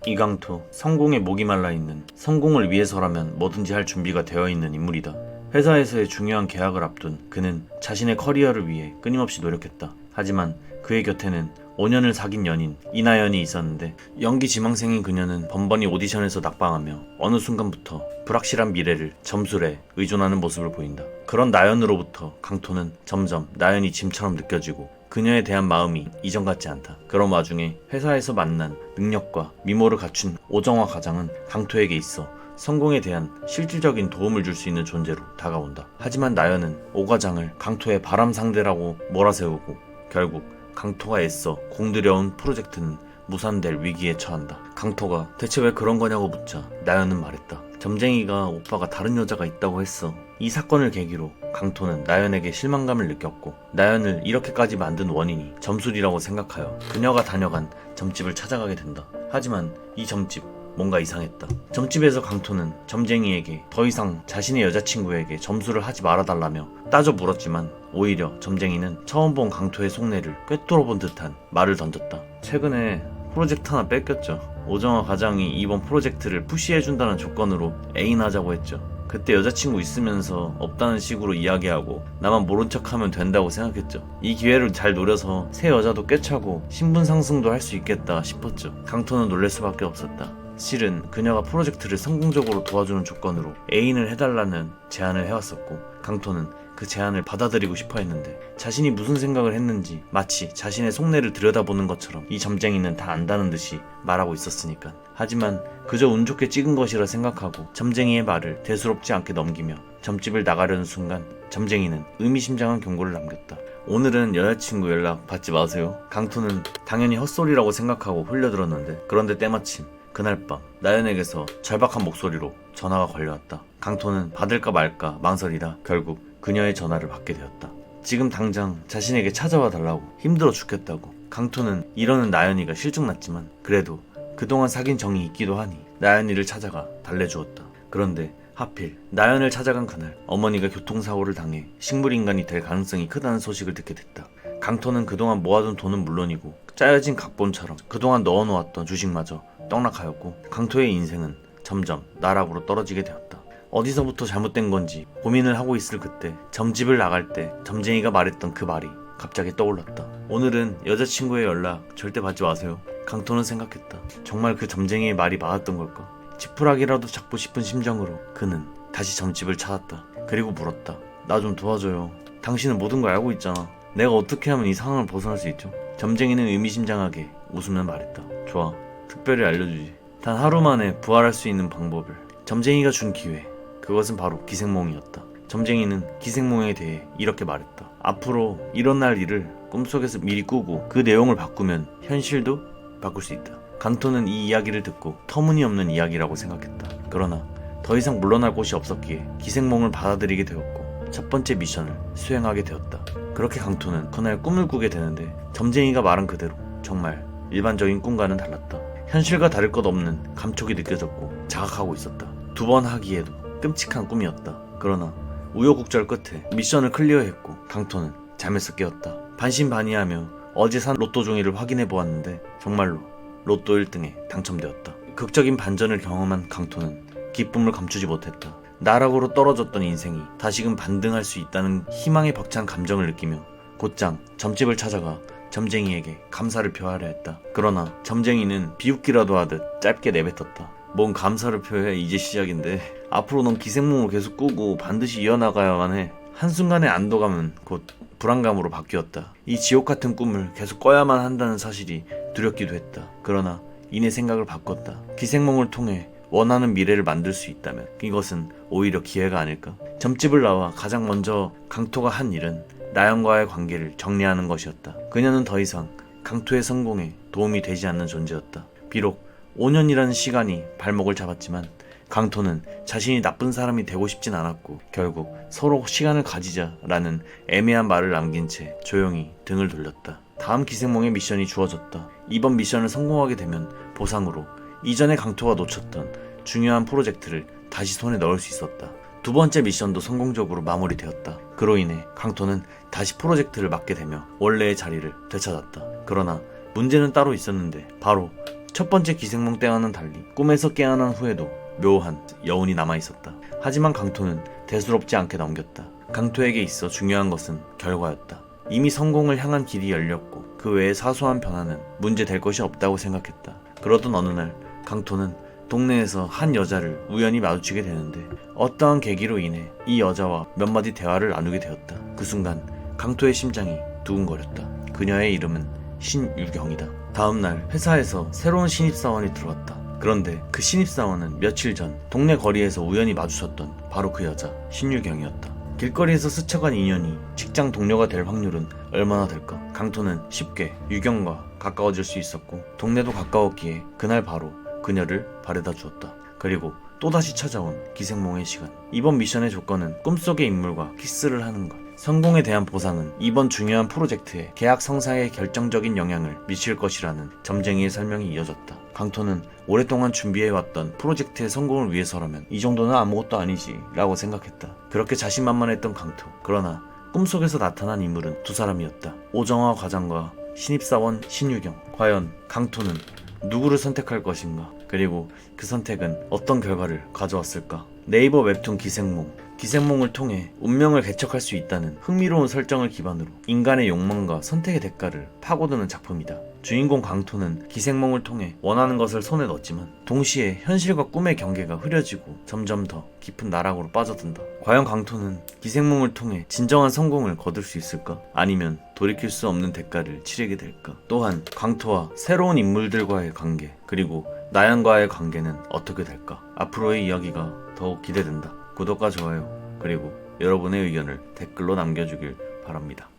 이강토, 성공에 목이 말라 있는, 성공을 위해서라면 뭐든지 할 준비가 되어 있는 인물이다. 회사에서의 중요한 계약을 앞둔 그는 자신의 커리어를 위해 끊임없이 노력했다. 하지만 그의 곁에는 5년을 사귄 연인 이나연이 있었는데, 연기 지망생인 그녀는 번번이 오디션에서 낙방하며 어느 순간부터 불확실한 미래를 점술에 의존하는 모습을 보인다. 그런 나연으로부터 강토는 점점 나연이 짐처럼 느껴지고 그녀에 대한 마음이 이전 같지 않다. 그런 와중에 회사에서 만난 능력과 미모를 갖춘 오정화 과장은 강토에게 있어 성공에 대한 실질적인 도움을 줄 수 있는 존재로 다가온다. 하지만 나연은 오 과장을 강토의 바람 상대라고 몰아세우고 결국 강토가 애써 공들여온 프로젝트는 무산될 위기에 처한다. 강토가 대체 왜 그런 거냐고 묻자 나연은 말했다. 점쟁이가 오빠가 다른 여자가 있다고 했어. 이 사건을 계기로 강토는 나연에게 실망감을 느꼈고, 나연을 이렇게까지 만든 원인이 점술이라고 생각하여 그녀가 다녀간 점집을 찾아가게 된다. 하지만 이 점집 뭔가 이상했다. 점집에서 강토는 점쟁이에게 더 이상 자신의 여자친구에게 점술을 하지 말아달라며 따져 물었지만, 오히려 점쟁이는 처음 본 강토의 속내를 꿰뚫어본 듯한 말을 던졌다. 최근에 프로젝트 하나 뺏겼죠. 오정화 과장이 이번 프로젝트를 푸시해준다는 조건으로 애인하자고 했죠. 그때 여자친구 있으면서 없다는 식으로 이야기하고 나만 모른 척하면 된다고 생각했죠. 이 기회를 잘 노려서 새 여자도 꿰차고 신분 상승도 할 수 있겠다 싶었죠. 강토는 놀랄 수밖에 없었다. 실은 그녀가 프로젝트를 성공적으로 도와주는 조건으로 애인을 해달라는 제안을 해왔었고, 강토는 그 제안을 받아들이고 싶어 했는데 자신이 무슨 생각을 했는지 마치 자신의 속내를 들여다보는 것처럼 이 점쟁이는 다 안다는 듯이 말하고 있었으니까. 하지만 그저 운 좋게 찍은 것이라 생각하고 점쟁이의 말을 대수롭지 않게 넘기며 점집을 나가려는 순간 점쟁이는 의미심장한 경고를 남겼다. 오늘은 여자친구 연락 받지 마세요. 강토는 당연히 헛소리라고 생각하고 흘려들었는데, 그런데 때마침 그날 밤 나연에게서 절박한 목소리로 전화가 걸려왔다. 강토는 받을까 말까 망설이다 결국 그녀의 전화를 받게 되었다. 지금 당장 자신에게 찾아와 달라고, 힘들어 죽겠다고. 강토는 이러는 나연이가 실증났지만 그래도 그동안 사귄 정이 있기도 하니 나연이를 찾아가 달래주었다. 그런데 하필 나연을 찾아간 그날 어머니가 교통사고를 당해 식물인간이 될 가능성이 크다는 소식을 듣게 됐다. 강토는 그동안 모아둔 돈은 물론이고 짜여진 각본처럼 그동안 넣어놓았던 주식마저 떡락하였고, 강토의 인생은 점점 나락으로 떨어지게 되었다. 어디서부터 잘못된 건지 고민을 하고 있을 그때 점집을 나갈 때 점쟁이가 말했던 그 말이 갑자기 떠올랐다. 오늘은 여자친구의 연락 절대 받지 마세요. 강토는 생각했다. 정말 그 점쟁이의 말이 맞았던 걸까? 지푸라기라도 잡고 싶은 심정으로 그는 다시 점집을 찾았다. 그리고 물었다. 나 좀 도와줘요. 당신은 모든 걸 알고 있잖아. 내가 어떻게 하면 이 상황을 벗어날 수 있죠? 점쟁이는 의미심장하게 웃으며 말했다. 좋아, 특별히 알려주지. 단 하루 만에 부활할 수 있는 방법을. 점쟁이가 준 기회, 그것은 바로 기생몽이었다. 점쟁이는 기생몽에 대해 이렇게 말했다. 앞으로 일어날 일을 꿈속에서 미리 꾸고 그 내용을 바꾸면 현실도 바꿀 수 있다. 강토는 이 이야기를 듣고 터무니없는 이야기라고 생각했다. 그러나 더 이상 물러날 곳이 없었기에 기생몽을 받아들이게 되었고 첫 번째 미션을 수행하게 되었다. 그렇게 강토는 그날 꿈을 꾸게 되는데, 점쟁이가 말한 그대로 정말 일반적인 꿈과는 달랐다. 현실과 다를 것 없는 감촉이 느껴졌고 자각하고 있었다. 두 번 하기에도 끔찍한 꿈이었다. 그러나 우여곡절 끝에 미션을 클리어했고 강토는 잠에서 깨었다. 반신반의하며 어제 산 로또 종이를 확인해 보았는데 정말로 로또 1등에 당첨되었다. 극적인 반전을 경험한 강토는 기쁨을 감추지 못했다. 나락으로 떨어졌던 인생이 다시금 반등할 수 있다는 희망에 벅찬 감정을 느끼며 곧장 점집을 찾아가 점쟁이에게 감사를 표하려 했다. 그러나 점쟁이는 비웃기라도 하듯 짧게 내뱉었다. 뭔 감사를 표해, 이제 시작인데. 앞으로 넌 기생몽을 계속 꾸고 반드시 이어나가야만 해. 한순간의 안도감은 곧 불안감으로 바뀌었다. 이 지옥같은 꿈을 계속 꿔야만 한다는 사실이 두렵기도 했다. 그러나 이내 생각을 바꿨다. 기생몽을 통해 원하는 미래를 만들 수 있다면 이것은 오히려 기회가 아닐까? 점집을 나와 가장 먼저 강토가 한 일은 나연과의 관계를 정리하는 것이었다. 그녀는 더 이상 강토의 성공에 도움이 되지 않는 존재였다. 비록 5년이라는 시간이 발목을 잡았지만 강토는 자신이 나쁜 사람이 되고 싶진 않았고 결국 서로 시간을 가지자라는 애매한 말을 남긴 채 조용히 등을 돌렸다. 다음 기생몽의 미션이 주어졌다. 이번 미션을 성공하게 되면 보상으로 이전에 강토가 놓쳤던 중요한 프로젝트를 다시 손에 넣을 수 있었다. 두 번째 미션도 성공적으로 마무리되었다. 그로 인해 강토는 다시 프로젝트를 맡게 되며 원래의 자리를 되찾았다. 그러나 문제는 따로 있었는데 바로 첫 번째 기생몽 때와는 달리 꿈에서 깨어난 후에도 묘한 여운이 남아있었다. 하지만 강토는 대수롭지 않게 넘겼다. 강토에게 있어 중요한 것은 결과였다. 이미 성공을 향한 길이 열렸고 그 외의 사소한 변화는 문제될 것이 없다고 생각했다. 그러던 어느 날 강토는 동네에서 한 여자를 우연히 마주치게 되는데 어떠한 계기로 인해 이 여자와 몇 마디 대화를 나누게 되었다. 그 순간 강토의 심장이 두근거렸다. 그녀의 이름은 신유경이다. 다음날 회사에서 새로운 신입사원이 들어왔다. 그런데 그 신입사원은 며칠 전 동네 거리에서 우연히 마주쳤던 바로 그 여자 신유경이었다. 길거리에서 스쳐간 인연이 직장 동료가 될 확률은 얼마나 될까? 강토는 쉽게 유경과 가까워질 수 있었고 동네도 가까웠기에 그날 바로 그녀를 바래다 주었다. 그리고 또다시 찾아온 기생몽의 시간. 이번 미션의 조건은 꿈속의 인물과 키스를 하는 것. 성공에 대한 보상은 이번 중요한 프로젝트의 계약 성사에 결정적인 영향을 미칠 것이라는 점쟁이의 설명이 이어졌다. 강토는 오랫동안 준비해왔던 프로젝트의 성공을 위해서라면 이 정도는 아무것도 아니지 라고 생각했다. 그렇게 자신만만했던 강토. 그러나 꿈속에서 나타난 인물은 두 사람이었다. 오정화 과장과 신입사원 신유경. 과연 강토는 누구를 선택할 것인가? 그리고 그 선택은 어떤 결과를 가져왔을까? 네이버 웹툰 기생몽을 통해 운명을 개척할 수 있다는 흥미로운 설정을 기반으로 인간의 욕망과 선택의 대가를 파고드는 작품이다. 주인공 강토는 기생몽을 통해 원하는 것을 손에 넣었지만 동시에 현실과 꿈의 경계가 흐려지고 점점 더 깊은 나락으로 빠져든다. 과연 강토는 기생몽을 통해 진정한 성공을 거둘 수 있을까? 아니면 돌이킬 수 없는 대가를 치르게 될까? 또한 강토와 새로운 인물들과의 관계, 그리고 나연과의 관계는 어떻게 될까? 앞으로의 이야기가 더욱 기대된다. 구독과 좋아요, 그리고 여러분의 의견을 댓글로 남겨주길 바랍니다.